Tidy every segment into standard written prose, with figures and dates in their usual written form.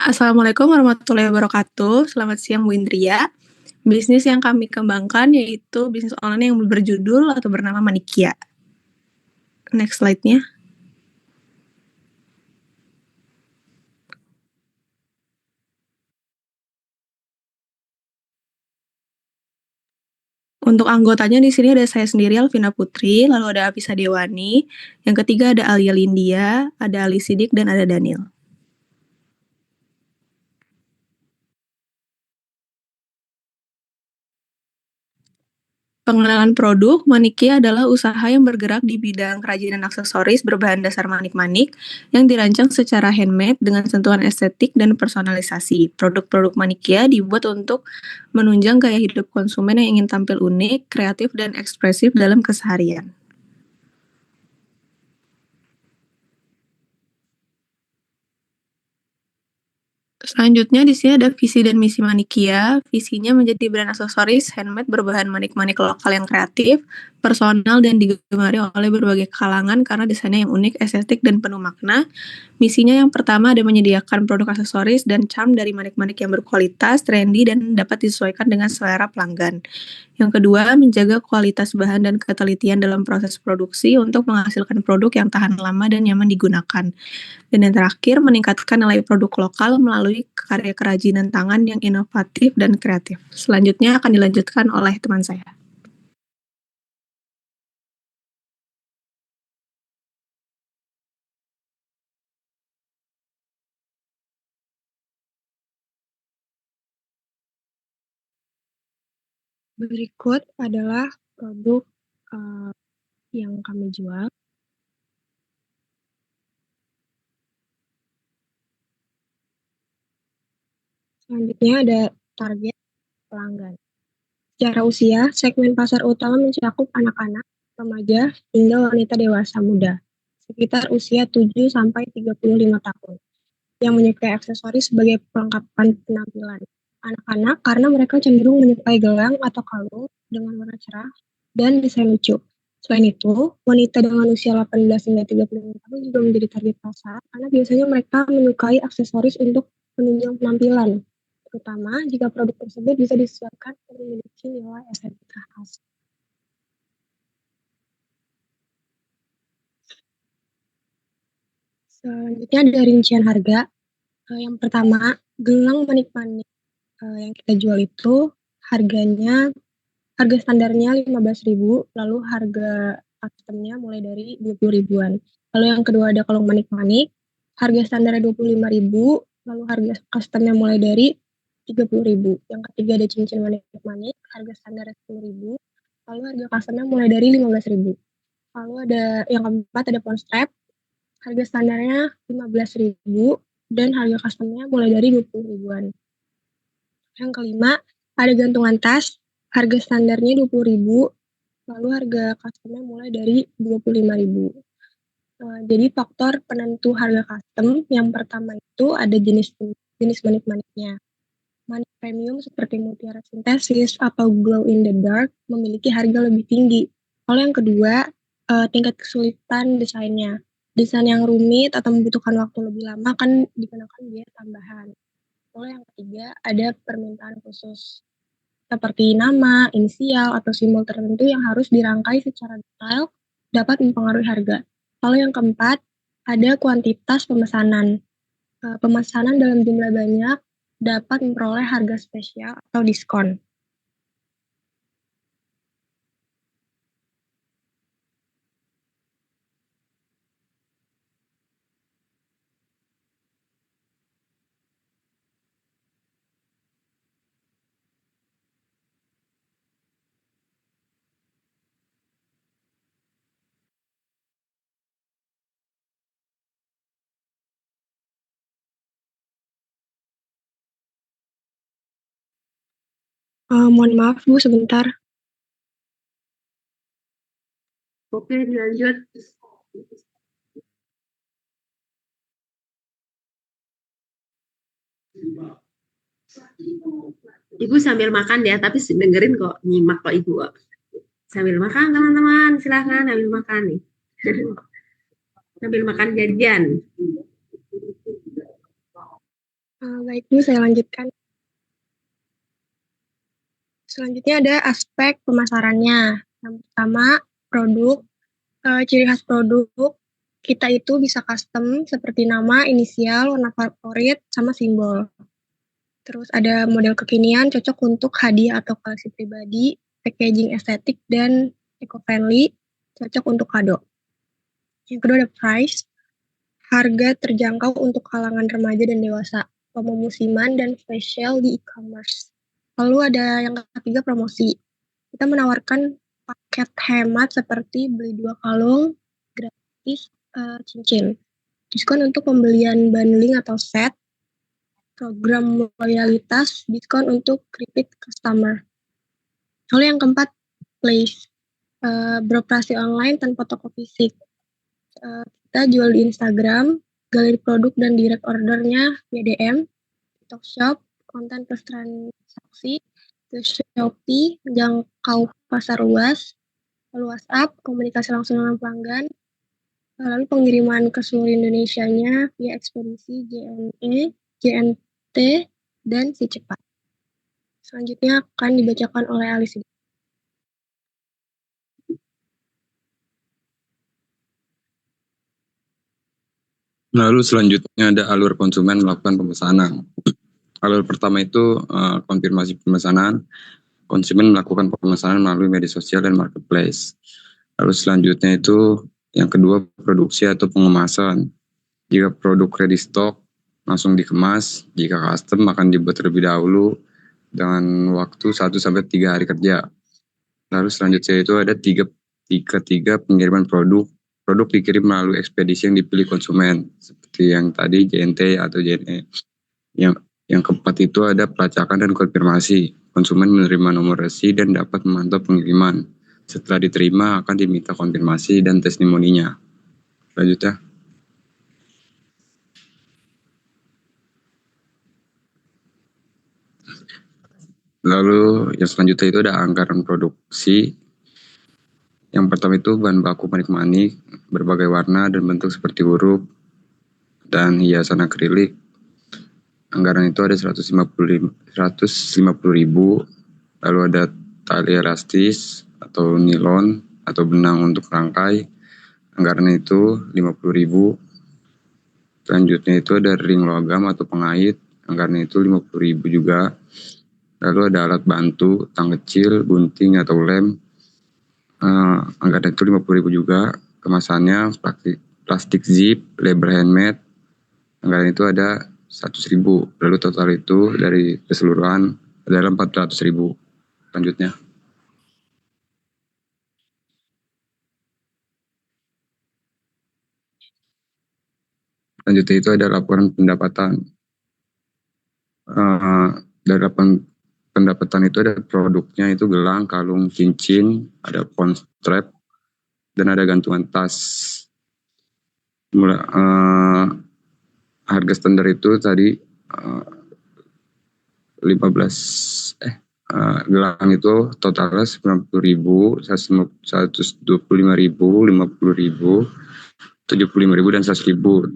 Assalamualaikum warahmatullahi wabarakatuh. Selamat siang Bu Indria. Bisnis yang kami kembangkan yaitu bisnis online yang berjudul atau bernama Manikia. Next slide-nya. Untuk anggotanya di sini ada saya sendiri Alvina Putri, lalu ada Apisa Dewani, yang ketiga ada Alia Lindia, ada Ali Sidik, dan ada Daniel. Pengenalan produk, Manikia adalah usaha yang bergerak di bidang kerajinan aksesoris berbahan dasar manik-manik yang dirancang secara handmade dengan sentuhan estetik dan personalisasi. Produk-produk Manikia dibuat untuk menunjang gaya hidup konsumen yang ingin tampil unik, kreatif, dan ekspresif dalam keseharian. Selanjutnya di sini ada visi dan misi Manikia. Visinya menjadi brand aksesoris handmade berbahan manik-manik lokal yang kreatif, personal, dan digemari oleh berbagai kalangan karena desainnya yang unik, estetik, dan penuh makna. Misinya yang pertama ada menyediakan produk aksesoris dan charm dari manik-manik yang berkualitas, trendy, dan dapat disesuaikan dengan selera pelanggan. Yang kedua, menjaga kualitas bahan dan ketelitian dalam proses produksi untuk menghasilkan produk yang tahan lama dan nyaman digunakan. Dan yang terakhir, meningkatkan nilai produk lokal melalui karya kerajinan tangan yang inovatif dan kreatif. Selanjutnya akan dilanjutkan oleh teman saya. Berikut adalah produk yang kami jual. Selanjutnya ada target pelanggan. Secara usia, segmen pasar utama mencakup anak-anak, remaja, hingga wanita dewasa muda, sekitar usia 7-35 tahun, yang menyukai aksesoris sebagai pelengkapan penampilan. Anak-anak karena mereka cenderung menyukai gelang atau kalung dengan warna cerah dan desain lucu. Selain itu, wanita dengan usia 18 hingga 35 tahun juga menjadi target pasar karena biasanya mereka menyukai aksesoris untuk menunjang penampilan, terutama jika produk tersebut bisa disesuaikan dan memiliki nilai estetika khas. Selanjutnya ada rincian harga. Yang pertama, gelang manik-manik yang kita jual itu harga standarnya 15.000, lalu harga customnya mulai dari 20 ribuan. Lalu yang kedua ada kalung manik-manik, harga standarnya 25.000, lalu harga customnya mulai dari 30.000. Yang ketiga ada cincin manik-manik, harga standarnya 10.000, lalu harga customnya mulai dari 15.000. Lalu ada yang keempat ada pawn strap, harga standarnya 15.000 dan harga customnya mulai dari 20 ribuan. Yang kelima ada gantungan tas, harga standarnya 20.000, lalu harga customnya mulai dari 25.000. Jadi faktor penentu harga custom yang pertama itu ada jenis manik-maniknya. Manik premium seperti mutiara sintesis atau glow in the dark memiliki harga lebih tinggi. Kalau yang kedua, tingkat kesulitan desainnya. Desain yang rumit atau membutuhkan waktu lebih lama kan dikenakan biaya tambahan. Lalu yang ketiga, ada permintaan khusus seperti nama, inisial, atau simbol tertentu yang harus dirangkai secara detail dapat mempengaruhi harga. Lalu yang keempat, ada kuantitas pemesanan. Pemesanan dalam jumlah banyak dapat memperoleh harga spesial atau diskon. Mohon maaf Bu, sebentar. Oke, dilanjut. Ibu sambil makan ya, tapi dengerin kok, nyimak kok Ibu. Sambil makan teman-teman, silahkan sambil makan nih. Sambil makan jajan. Baik Bu, saya lanjutkan. Selanjutnya ada aspek pemasarannya. Yang pertama, produk. Ciri khas produk kita itu bisa custom seperti nama, inisial, warna favorit, sama simbol. Terus ada model kekinian cocok untuk hadiah atau koleksi pribadi, packaging estetik dan eco-friendly, cocok untuk kado. Yang kedua ada price, harga terjangkau untuk kalangan remaja dan dewasa, promo musiman dan special di e-commerce. Lalu ada yang ketiga promosi. Kita menawarkan paket hemat seperti beli 2 kalung, gratis cincin. Diskon untuk pembelian bundling atau set, program loyalitas, diskon untuk repeat customer. Lalu yang keempat, place. Beroperasi online tanpa toko fisik. Kita jual di Instagram, galeri produk dan direct ordernya via DM, TikTok Shop, konten plus transaksi, ke Shopee, menjangkau pasar luas, lalu WhatsApp, komunikasi langsung dengan pelanggan, lalu pengiriman ke seluruh Indonesianya via ekspedisi JNE, JNT, dan Si Cepat. Selanjutnya akan dibacakan oleh Alice. Lalu selanjutnya ada alur konsumen melakukan pemesanan. Alur pertama itu konfirmasi pemesanan. Konsumen melakukan pemesanan melalui media sosial dan marketplace. Lalu selanjutnya itu yang kedua produksi atau pengemasan. Jika produk ready stock langsung dikemas, jika custom akan dibuat terlebih dahulu dengan waktu 1-3 hari kerja. Lalu selanjutnya itu ada tiga pengiriman produk. Produk dikirim melalui ekspedisi yang dipilih konsumen, seperti yang tadi JNT atau JNE. Yang keempat itu ada pelacakan dan konfirmasi. Konsumen menerima nomor resi dan dapat memantau pengiriman. Setelah diterima akan diminta konfirmasi dan testimoninya. Selanjutnya. Lalu yang selanjutnya itu ada anggaran produksi. Yang pertama itu bahan baku manik-manik, berbagai warna dan bentuk seperti huruf, dan hiasan akrilik. Anggaran itu ada 150.000. Lalu ada tali elastis atau nilon atau benang untuk rangkai. Anggaran itu 50.000. Selanjutnya itu ada ring logam atau pengait. Anggaran itu 50.000 juga. Lalu ada alat bantu, tang kecil, gunting atau lem. Anggaran itu 50.000 juga. Kemasannya plastik zip, label handmade. Anggaran itu ada 100.000. Lalu total itu dari keseluruhan adalah 400.000. Selanjutnya. Selanjutnya itu ada laporan pendapatan. Dari laporan pendapatan itu ada produknya itu gelang, kalung, cincin, ada phone strap, dan ada gantungan tas. Harga standar itu tadi gelang itu totalnya 90.000, 125.000, 50.000, 75.000 dan 100.000.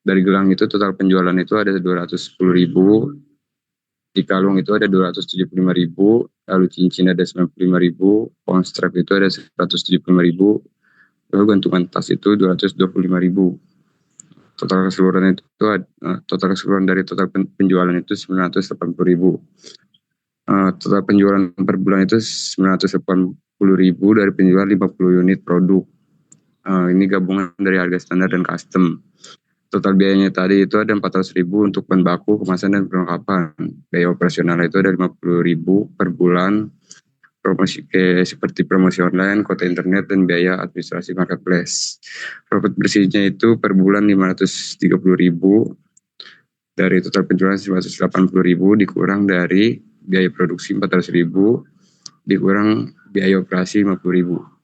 Dari gelang itu total penjualan itu ada 210.000. Di kalung itu ada 275.000, lalu cincin ada 95.000, phone strap itu ada 175.000, lalu gantungan tas itu 225.000. Total keseluruhan dari total penjualan itu 980.000. Total penjualan per bulan itu 980.000 dari penjualan 50 unit produk. Ini gabungan dari harga standar dan custom. Total biayanya tadi itu ada 400.000 untuk bahan baku, kemasan, dan perlengkapan. Biaya operasional itu ada 50.000 per bulan, seperti promosi online, kuota internet, dan biaya administrasi marketplace. Profit bersihnya itu per bulan 530.000, dari total penjualan 180.000 dikurang dari biaya produksi 400.000, dikurang biaya operasi 50.000.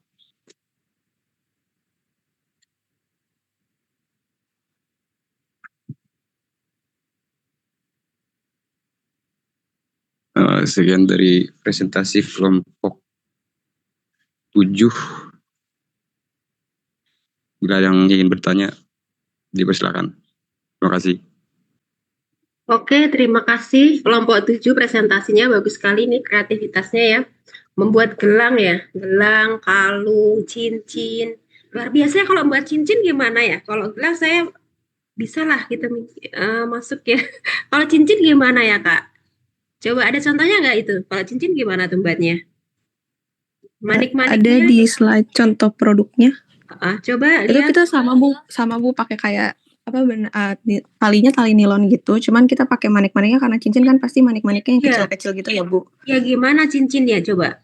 Sekian dari presentasi kelompok 7. Bila yang ingin bertanya, dipersilakan. Terima kasih. Oke, terima kasih. Kelompok 7 presentasinya bagus sekali nih kreativitasnya ya. Membuat gelang ya, gelang, kalung, cincin. Luar biasa ya kalau buat cincin gimana ya? Kalau gelang saya bisa lah kita masuk ya. Kalau cincin gimana ya Kak? Coba ada contohnya nggak itu? Kalau cincin gimana tuh buatnya? Ada Manik-maniknya? di slide contoh produknya. Coba Itu lihat. kita sama bu pakai kayak apa talinya tali nilon gitu. Cuman kita pakai manik-maniknya karena cincin kan pasti manik-maniknya yang Iya, kecil-kecil gitu ya bu. ya gimana cincinnya coba?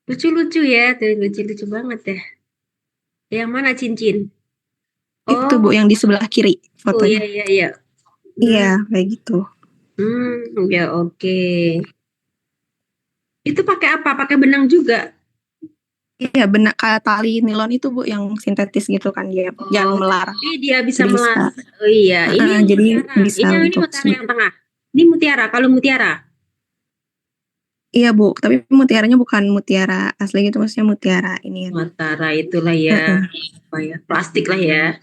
Lucu-lucu ya, tuh lucu-lucu banget ya. Yang mana cincin? Itu bu Oh, yang di sebelah kiri oh iya fotonya. iya iya. Iya kayak gitu. Ya oke. Itu pakai apa? Pakai benang juga? Iya benar kayak tali nilon itu bu yang sintetis gitu kan dia yang Oh, melar. tapi dia bisa Jadi bisa. melas. Oh iya, ini yang Jadi mutiara. bisa Ini untuk mutiara yang tengah. Ini mutiara, kalau mutiara. iya bu, tapi mutiaranya bukan mutiara asli gitu, maksudnya mutiara ini ya. Mutiara itulah ya, apa ya? Plastik lah ya.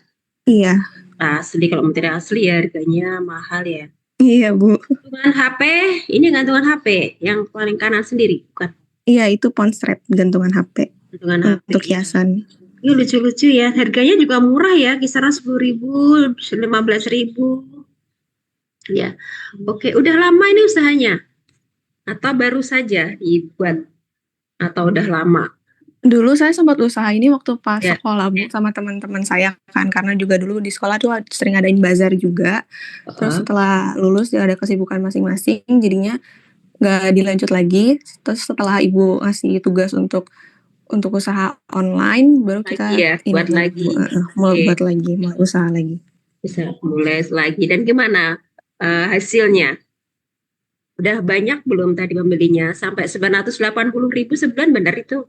Iya, Asli, kalau mutiara asli ya harganya mahal ya. iya bu. Gantungan HP, ini gantungan HP yang paling kanan sendiri, bukan? Iya itu pawn strap gantungan HP Gantungan HP. untuk hiasan. Ini lucu-lucu ya, harganya juga murah ya, kisaran 10.000, 15.000. Ya, oke. Udah lama ini usahanya? Atau baru saja dibuat? Atau udah lama? Dulu saya sempat usaha ini waktu pas Ya. sekolah bu sama teman-teman saya kan, karena juga dulu di sekolah tuh sering adain bazar juga. Terus setelah lulus ya ada kesibukan masing-masing, jadinya nggak dilanjut lagi. Terus setelah ibu ngasih tugas untuk usaha online, baru kita Lagi ya, buat lagi. mau Oke. buat lagi, mau usaha lagi. Bisa mulai lagi. Dan gimana hasilnya? Udah banyak belum tadi pembelinya? Sampai 980.000 sebulan, benar itu?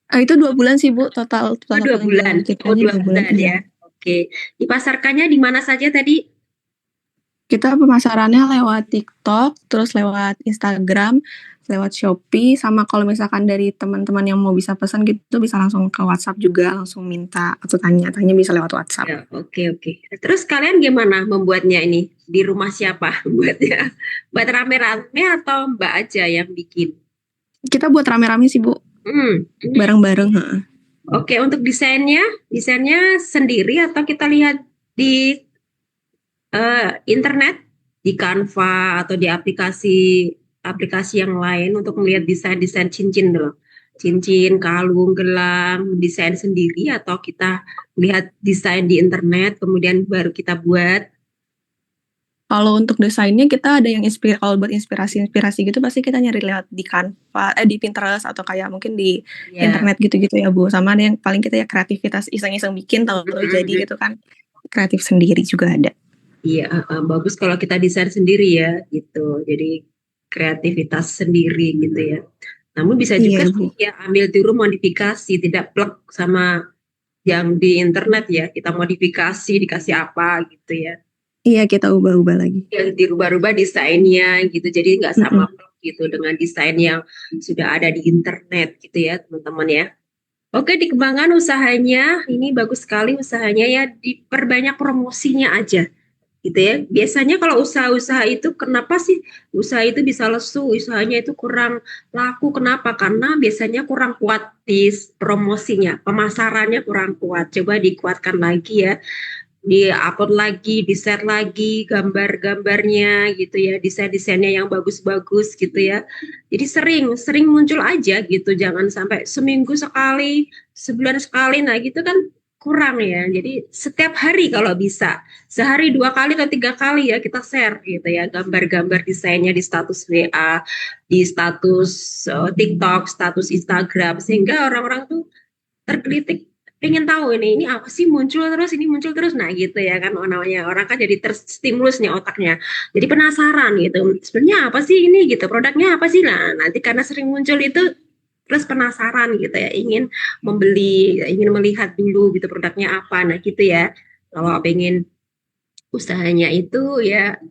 Itu 2 bulan sih bu, total 2 bulan. penjualan kita 2 bulan ya. Oke. Dipasarkannya di mana saja tadi? Kita pemasarannya lewat TikTok, terus lewat Instagram, lewat Shopee, sama kalau misalkan dari teman-teman yang mau bisa pesan gitu bisa langsung ke WhatsApp juga, langsung minta atau tanya bisa lewat WhatsApp. Ya, oke. Terus kalian gimana membuatnya ini? Di rumah siapa buatnya? Buat rame-rame atau Mbak aja yang bikin? Kita buat rame-rame sih Bu, bareng-bareng. Oke, untuk desainnya sendiri atau kita lihat di internet, di Canva atau di aplikasi yang lain untuk melihat desain-desain cincin dulu. Cincin, kalung, gelang, desain sendiri atau kita lihat desain di internet kemudian baru kita buat. Kalau untuk desainnya kita ada yang kalau buat inspirasi gitu pasti kita nyari lewat di Canva, di Pinterest atau kayak mungkin di internet gitu-gitu ya Bu. Sama ada yang paling kita ya kreativitas iseng-iseng bikin tahu jadi gitu kan. Kreatif sendiri juga ada. Iya, bagus kalau kita desain sendiri ya gitu. Jadi kreativitas sendiri gitu ya. Namun bisa juga ya ambil tiru modifikasi, tidak plek sama yang di internet ya. Kita modifikasi dikasih apa gitu ya. Iya, kita ubah-ubah lagi. Yang dirubah-rubah desainnya gitu. Jadi nggak sama gitu dengan desain yang sudah ada di internet gitu ya teman-teman ya. Oke, dikembangkan usahanya. Ini bagus sekali usahanya ya. Diperbanyak promosinya aja gitu ya. Biasanya kalau usaha-usaha itu kenapa sih usaha itu bisa lesu, usahanya itu kurang laku? Kenapa? Karena biasanya kurang kuat di promosinya, pemasarannya kurang kuat. Coba dikuatkan lagi ya, di-upload lagi, di-share lagi gambar-gambarnya gitu ya, desain-desainnya yang bagus-bagus gitu ya. Jadi sering muncul aja gitu, jangan sampai seminggu sekali, sebulan sekali, nah gitu kan kurang ya. Jadi setiap hari kalau bisa, sehari 2 kali atau 3 kali ya kita share gitu ya, gambar-gambar desainnya di status WA, di status TikTok, status Instagram, sehingga orang-orang tuh tergelitik pengen tahu ini apa sih muncul terus nah gitu ya kan, namanya orang kan jadi terstimulus nih otaknya, jadi penasaran gitu sebenarnya apa sih ini gitu, produknya apa sih, nah nanti karena sering muncul itu terus penasaran gitu ya, ingin membeli, ingin melihat dulu gitu produknya apa, nah gitu ya. Kalau pengen usahanya itu ya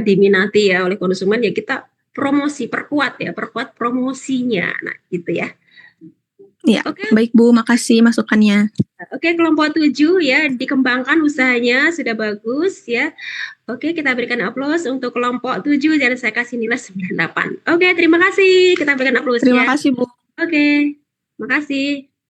diminati ya oleh konsumen ya kita promosi, perkuat promosinya, nah gitu ya. Ya, Oke. baik Bu, makasih masukannya. Oke, kelompok 7 ya, dikembangkan usahanya sudah bagus ya. Oke, kita berikan aplaus untuk kelompok 7 dan saya kasih nilai 98. Oke, terima kasih. Kita berikan aplaus Terima ya. kasih Bu. Oke, makasih.